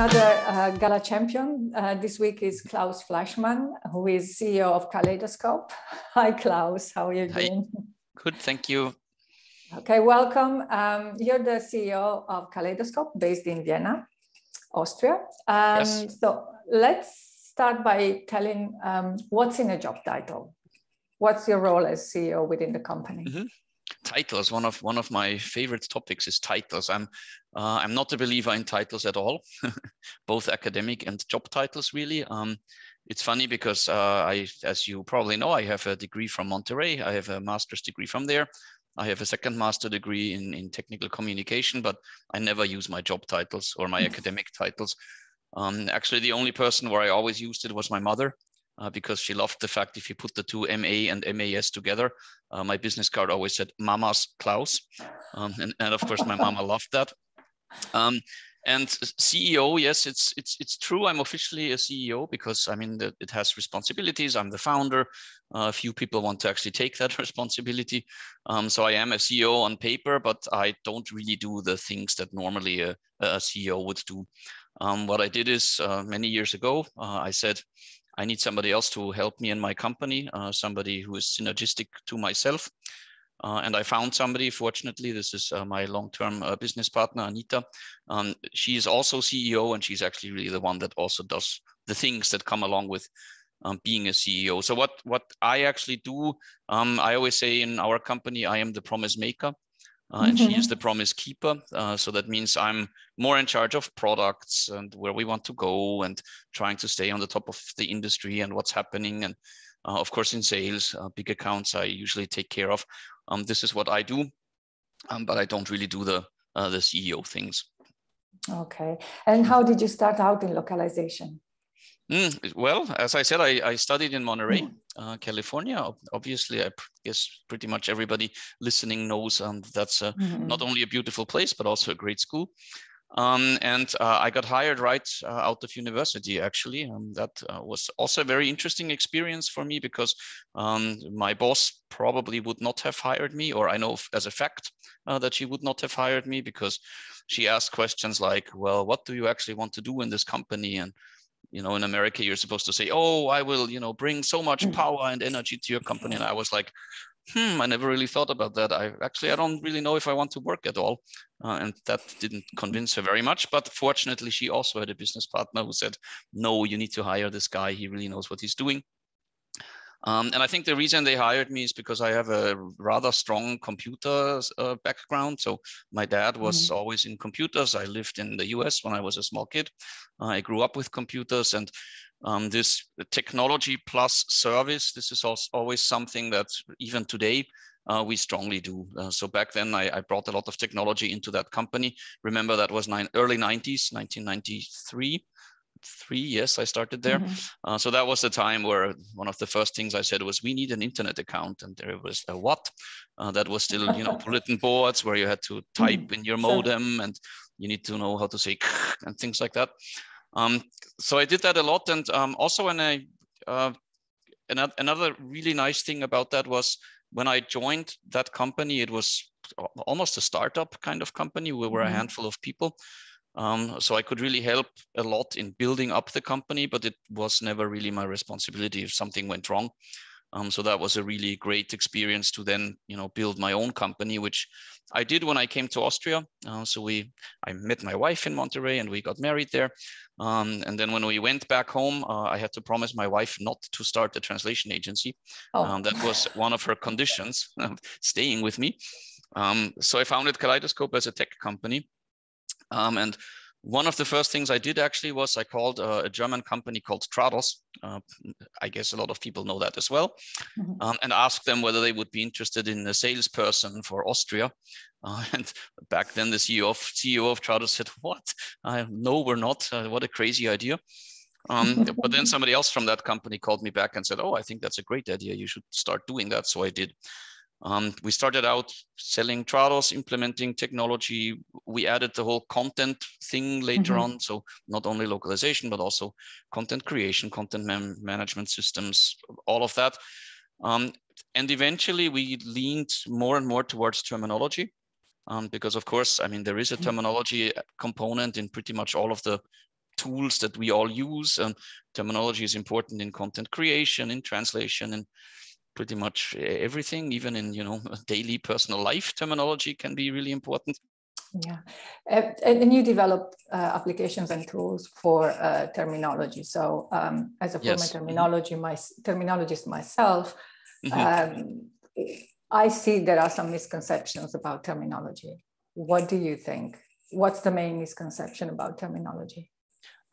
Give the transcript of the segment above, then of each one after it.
another GALA champion. This week is Klaus Fleischman, who is CEO of Kaleidoscope. Hi, Klaus. How are you doing? Hi. Good, thank you. Okay, welcome. You're the CEO of Kaleidoscope, based in Vienna, Austria. Yes. So let's start by telling what's in a job title. What's your role as CEO within the company? Mm-hmm. Titles, one of my favorite topics is titles. I'm not a believer in titles at all, both academic and job titles really. It's funny because as you probably know, I have a degree from Monterey. I have a master's degree from there. I have a second master degree in technical communication, but I never use my job titles or my academic titles. Actually, the only person where I always used it was my mother. Because she loved the fact if you put the two MA and MAS together, my business card always said Mama's Klaus. And of course, my mama loved that. And CEO, yes, it's true. I'm officially a CEO because I mean, it has responsibilities. I'm the founder. A few people want to actually take that responsibility. So I am a CEO on paper, but I don't really do the things that normally a CEO would do. What I did is many years ago, I said, I need somebody else to help me in my company, somebody who is synergistic to myself. And I found somebody, fortunately, this is my long-term business partner, Anita. She is also CEO, and she's actually really the one that also does the things that come along with being a CEO. So what I actually do, I always say in our company, I am the promise maker. And she is the promise keeper. So that means I'm more in charge of products and where we want to go and trying to stay on the top of the industry and what's happening. And of course, in sales, big accounts I usually take care of. This is what I do, but I don't really do the CEO things. Okay. And how did you start out in localization? Well, as I said, I studied in Monterey, California. Obviously, I guess pretty much everybody listening knows that's not only a beautiful place, but also a great school. And I got hired right out of university, actually. That was also a very interesting experience for me because my boss probably would not have hired me, or I know as a fact that she would not have hired me because she asked questions like, well, what do you actually want to do in this company? And you know, in America, you're supposed to say, oh, I will, you know, bring so much power and energy to your company. And I was like, I never really thought about that. I don't really know if I want to work at all. And that didn't convince her very much. But fortunately, she also had a business partner who said, no, you need to hire this guy. He really knows what he's doing. And I think the reason they hired me is because I have a rather strong computer background. So my dad was always in computers. I lived in the US when I was a small kid. I grew up with computers, and this technology plus service, this is also always something that even today we strongly do. So back then I brought a lot of technology into that company. Remember, that was early 90s, 1993. Yes, I started there. So that was the time where one of the first things I said was, we need an internet account. And there was a what? That was still, you know, bulletin boards where you had to type in your modem and you need to know how to say and things like that. So I did that a lot. And also when another really nice thing about that was when I joined that company, it was almost a startup kind of company. We were a handful of people. So I could really help a lot in building up the company, but it was never really my responsibility if something went wrong. So that was a really great experience to then, you know, build my own company, which I did when I came to Austria. I met my wife in Monterey and we got married there. And then when we went back home, I had to promise my wife not to start a translation agency. That was one of her conditions, staying with me. So I founded Kaleidoscope as a tech company. And one of the first things I did actually was I called a German company called Trados. I guess a lot of people know that as well. And asked them whether they would be interested in a salesperson for Austria. And back then the CEO of Trados said, what? No, we're not. What a crazy idea. But then somebody else from that company called me back and said, oh, I think that's a great idea. You should start doing that. So I did. We started out selling Trados, implementing technology. We added the whole content thing later on. So not only localization, but also content creation, content management systems, all of that. And eventually we leaned more and more towards terminology. Because of course, I mean, there is a terminology component in pretty much all of the tools that we all use. And terminology is important in content creation, in translation, and pretty much everything, even in, you know, daily personal life. Terminology can be really important. Yeah, and you develop applications and tools for terminology. So as a former terminologist myself, I see there are some misconceptions about terminology. What do you think? What's the main misconception about terminology?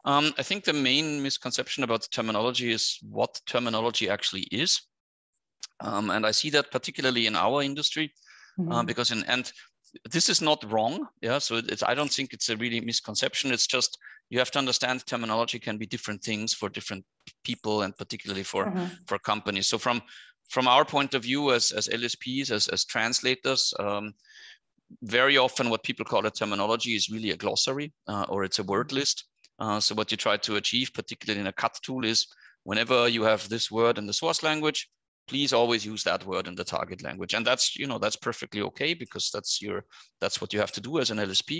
I think the main misconception about terminology is what terminology actually is. And I see that particularly in our industry, because and this is not wrong. Yeah, so I don't think it's a really misconception. It's just you have to understand terminology can be different things for different people, and particularly for companies. So from our point of view as LSPs, as translators, very often what people call a terminology is really a glossary or it's a word list. So what you try to achieve, particularly in a cut tool, is whenever you have this word in the source language, please always use that word in the target language. And that's, you know, that's perfectly okay, because that's what you have to do as an LSP.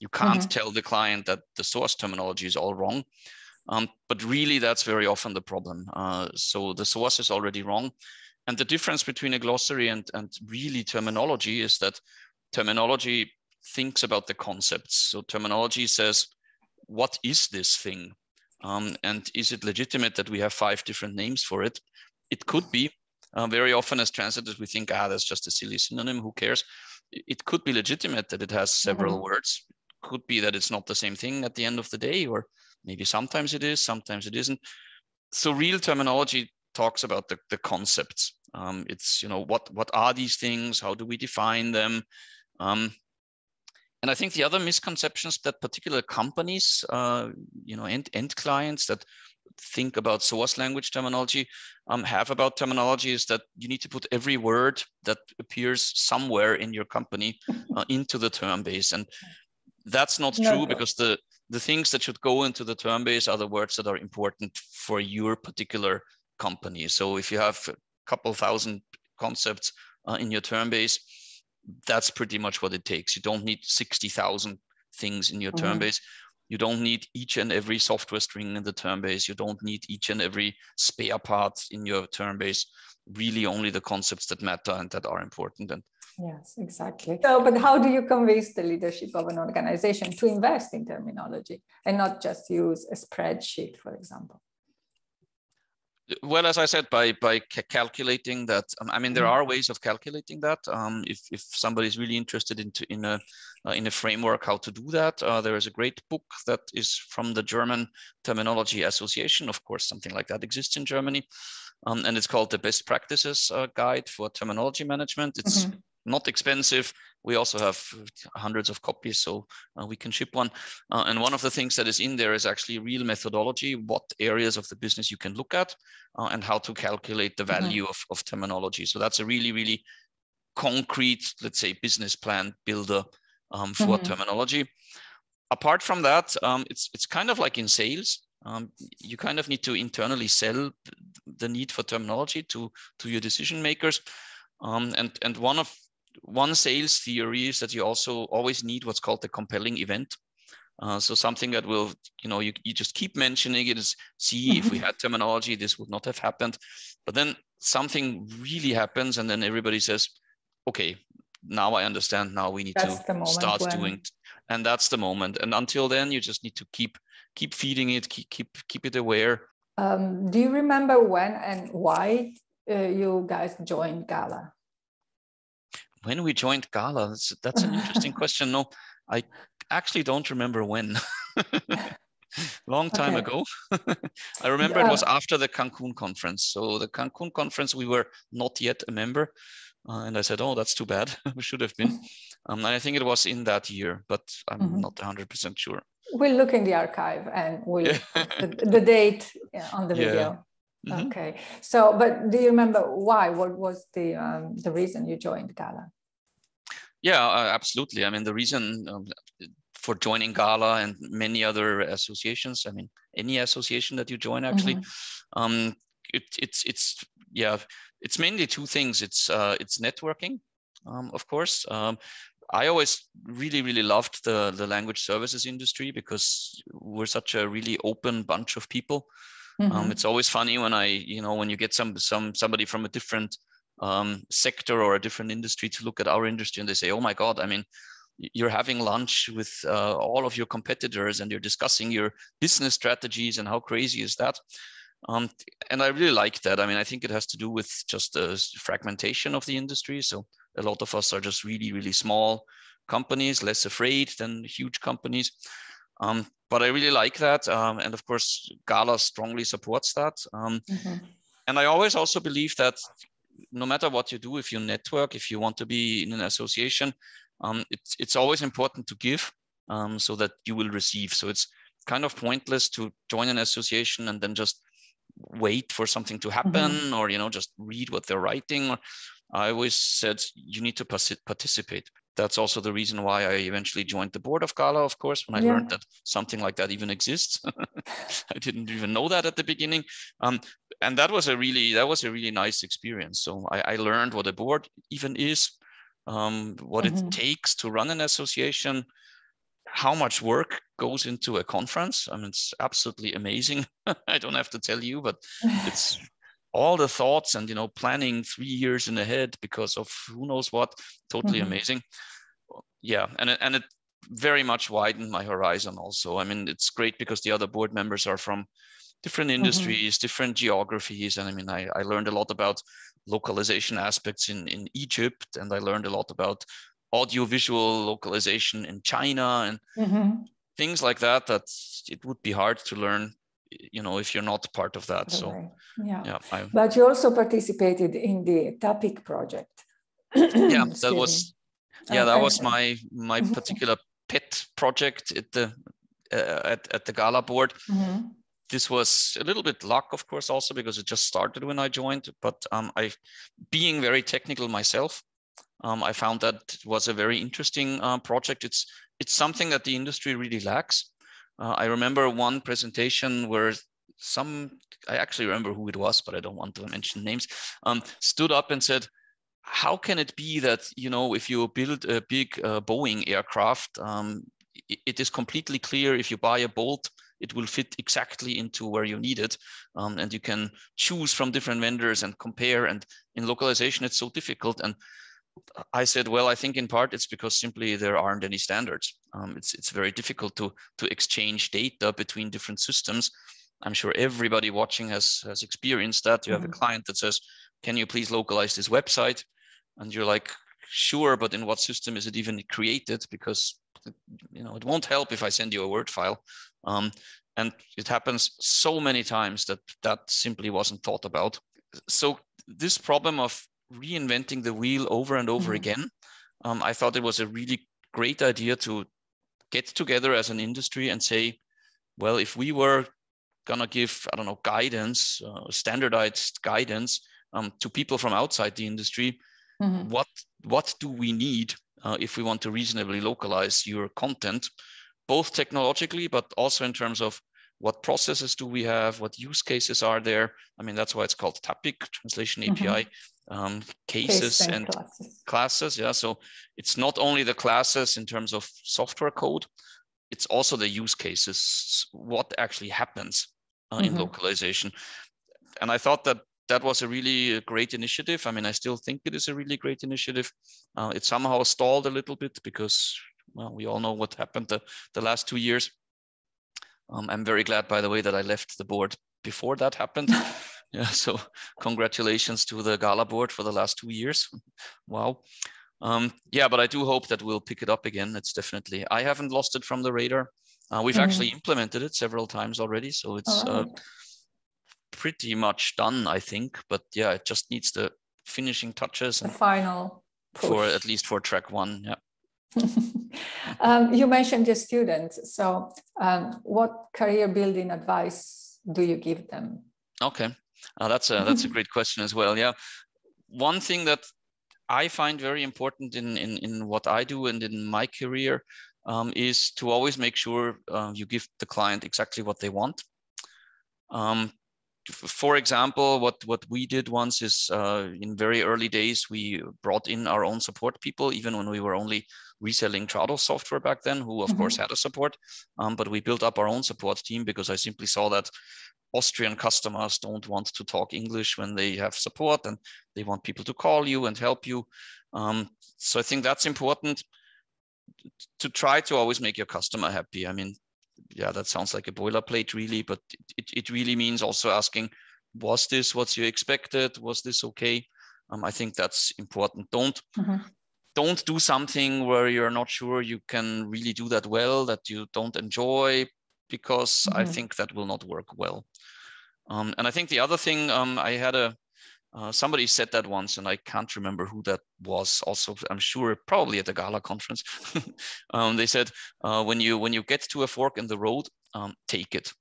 You can't tell the client that the source terminology is all wrong. But really that's very often the problem. So the source is already wrong. And the difference between a glossary and really terminology is that terminology thinks about the concepts. So terminology says, what is this thing? And is it legitimate that we have 5 different names for it? It could be. Very often as translators, we think, that's just a silly synonym, who cares? It could be legitimate that it has several words. It could be that it's not the same thing at the end of the day, or maybe sometimes it is, sometimes it isn't. So real terminology talks about the concepts. It's, you know, what are these things? How do we define them? And I think the other misconceptions that particular companies, you know, end clients that think about source language terminology have about terminology is that you need to put every word that appears somewhere in your company into the term base. And that's not true, because the things that should go into the term base are the words that are important for your particular company. So if you have a couple thousand concepts in your term base, that's pretty much what it takes. You don't need 60,000 things in your term base. You don't need each and every software string in the term base. You don't need each and every spare part in your term base. Really only the concepts that matter and that are important. And yes, exactly. So, but how do you convince the leadership of an organization to invest in terminology and not just use a spreadsheet, for example? Well, as I said, by calculating that, I mean, there are ways of calculating that. If somebody is really interested in a framework how to do that, there is a great book that is from the German Terminology Association. Of course, something like that exists in Germany, and it's called the Best Practices Guide for Terminology Management. It's not expensive. We also have hundreds of copies, so we can ship one. And one of the things that is in there is actually real methodology, what areas of the business you can look at, and how to calculate the value of terminology. So that's a really, really concrete, let's say, business plan builder for terminology. Apart from that, it's kind of like in sales. You kind of need to internally sell the need for terminology to your decision makers. And one sales theory is that you also always need what's called the compelling event. So something that will, you know, you just keep mentioning it is, see, if we had terminology, this would not have happened. But then something really happens, and then everybody says, okay, now I understand, now we need to start doing, and that's the moment. And until then, you just need to keep feeding it, keep it aware. Do you remember when and why you guys joined GALA? When we joined GALA, that's an interesting question. No, I actually don't remember when. Long time ago. I remember it was after the Cancun conference. So the Cancun conference, we were not yet a member. And I said, oh, that's too bad. We should have been. And I think it was in that year, but I'm not 100% sure. We'll look in the archive and we'll put the date on the video. Okay. So, but do you remember why? What was the reason you joined GALA? Yeah, absolutely. I mean, the reason for joining GALA and many other associations, I mean, any association that you join, actually, it's mainly two things. It's networking, of course. I always really loved the language services industry because we're such a really open bunch of people. It's always funny when when you get somebody from a different sector or a different industry to look at our industry, and they say, oh my God, I mean, you're having lunch with all of your competitors and you're discussing your business strategies, and how crazy is that? And I really like that. I mean, I think it has to do with just the fragmentation of the industry. So a lot of us are just really small companies, less afraid than huge companies. But I really like that. And of course, GALA strongly supports that. And I always also believe that no matter what you do, if you network, if you want to be in an association, it's always important to give so that you will receive. So it's kind of pointless to join an association and then just wait for something to happen, or just read what they're writing. I always said you need to participate. That's also the reason why I eventually joined the board of GALA, of course, when I learned that something like that even exists. I didn't even know that at the beginning. And that was a really nice experience. So I learned what a board even is, what it takes to run an association, how much work goes into a conference. I mean, it's absolutely amazing. I don't have to tell you, but it's all the thoughts and, planning 3 years in ahead because of who knows what, totally amazing. Yeah. And it very much widened my horizon also. I mean, it's great because the other board members are from different industries, different geographies. And I mean, I learned a lot about localization aspects in Egypt, and I learned a lot about audiovisual localization in China and things like that, that it would be hard to learn, if you're not part of that. So but you also participated in the TAPIC project. That was my particular pet project at the GALA board. This was a little bit luck, of course, also because it just started when I joined, but being very technical myself, I found that it was a very interesting project. It's something that the industry really lacks. I remember one presentation where I actually remember who it was, but I don't want to mention names, stood up and said, how can it be that, if you build a big Boeing aircraft, it is completely clear if you buy a bolt, it will fit exactly into where you need it. And you can choose from different vendors and compare. And in localization, it's so difficult. And I said, well, I think in part it's because simply there aren't any standards. It's very difficult to exchange data between different systems. I'm sure everybody watching has experienced that. You have a client that says, can you please localize this website? And you're like, sure, but in what system is it even created? Because it won't help if I send you a Word file. And it happens so many times that simply wasn't thought about. So this problem of reinventing the wheel over and over again, I thought it was a really great idea to get together as an industry and say, well, if we were gonna give, I don't know, guidance, standardized guidance to people from outside the industry, what do we need if we want to reasonably localize your content, both technologically, but also in terms of what processes do we have, what use cases are there? I mean, that's why it's called TAPIC, Translation API, cases and classes. Yeah, so it's not only the classes in terms of software code, it's also the use cases, what actually happens in localization. And I thought that was a really great initiative. I mean, I still think it is a really great initiative. It somehow stalled a little bit because, well, we all know what happened the last 2 years. I'm very glad, by the way, that I left the board before that happened. Yeah, so congratulations to the GALA board for the last 2 years. Wow. Yeah, but I do hope that we'll pick it up again. It's definitely, I haven't lost it from the radar. We've actually implemented it several times already, so it's pretty much done, I think. But yeah, it just needs the finishing touches. The final push. At least for track 1, yeah. You mentioned your students. So what career building advice do you give them? Okay, that's a great question as well. Yeah, one thing that I find very important in what I do and in my career is to always make sure you give the client exactly what they want. for example, what we did once is in very early days, we brought in our own support people, even when we were only reselling Trado software back then, who of course had a support, but we built up our own support team because I simply saw that Austrian customers don't want to talk English when they have support, and they want people to call you and help you. So I think that's important, to try to always make your customer happy. I mean, yeah, that sounds like a boilerplate really, but it really means also asking, was this what you expected? Was this okay? I think that's important. Don't do something where you're not sure you can really do that well, that you don't enjoy, because I think that will not work well. And I think the other thing, I had somebody said that once, and I can't remember who that was. Also, I'm sure probably at the GALA conference. They said, when you get to a fork in the road, take it.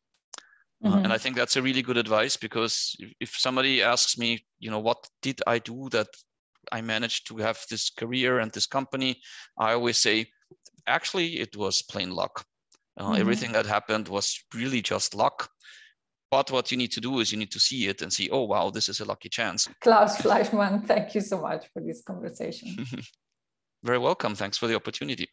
And I think that's a really good advice, because if somebody asks me, what did I do that I managed to have this career and this company, I always say, actually, it was plain luck. Everything that happened was really just luck. But what you need to do is you need to see it and see, oh, wow, this is a lucky chance. Klaus Fleischman, thank you so much for this conversation. Very welcome. Thanks for the opportunity.